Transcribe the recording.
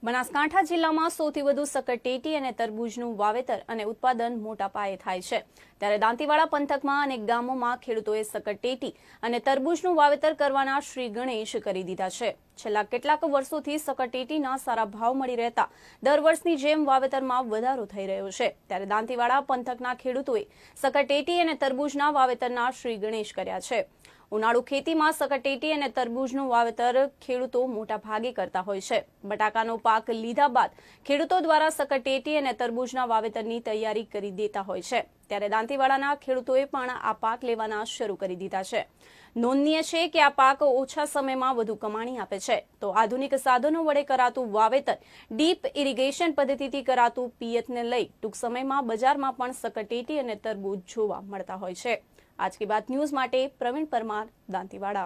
બનાસકાંઠા જિલ્લામાં સૌથી વધુ સકરટેટી અને તરબૂચનું વાવેતર અને ઉત્પાદન મોટા પાયે થાય છે, ત્યારે દાંતીવાડા પંથકમાં અનેક ગામોમાં ખેડૂતોએ સકરટેટી અને તરબૂચનું વાવેતર કરવાના શ્રી ગણેશ કરી દીધા છે. છેલ્લા કેટલાક વર્ષોથી સકરટેટીના સારા ભાવ મળી રહેતા દર વર્ષની જેમ વાવેતરમાં વધારો થઈ રહ્યો છે, ત્યારે દાંતીવાડા પંથકના ખેડૂતોએ સકરટેટી અને તરબૂચના વાવેતરના શ્રી ગણેશ કર્યા છે. ઉનાળુ ખેતીમાં સકરટેટી અને તરબૂચનું વાવેતર ખેડૂતો મોટા ભાગે કરતા હોય છે. બટાકાનો પાક લીધા બાદ ખેડૂતો દ્વારા સકરટેટી અને તરબૂચના વાવેતરની તૈયારી કરી દેતા હોય છે, ત્યારે દાંતીવાડાના ખેડૂતોએ પણ આ પાક લેવાના શરૂ કરી દીધા છે. નોંધનીય છે કે આ પાક ઓછા સમયમાં વધુ કમાણી આપે છે, તો આધુનિક સાધનો વડે કરાતું વાવેતર ડીપ ઇરિગેશન પદ્ધતિથી કરાતું પિયતને લઈ ટૂંક સમયમાં બજારમાં પણ સકરટેટી અને તરબૂચ જોવા મળતા હોય છે. आज की बात न्यूज माटे प्रवीण परमार, दांतीवाड़ा।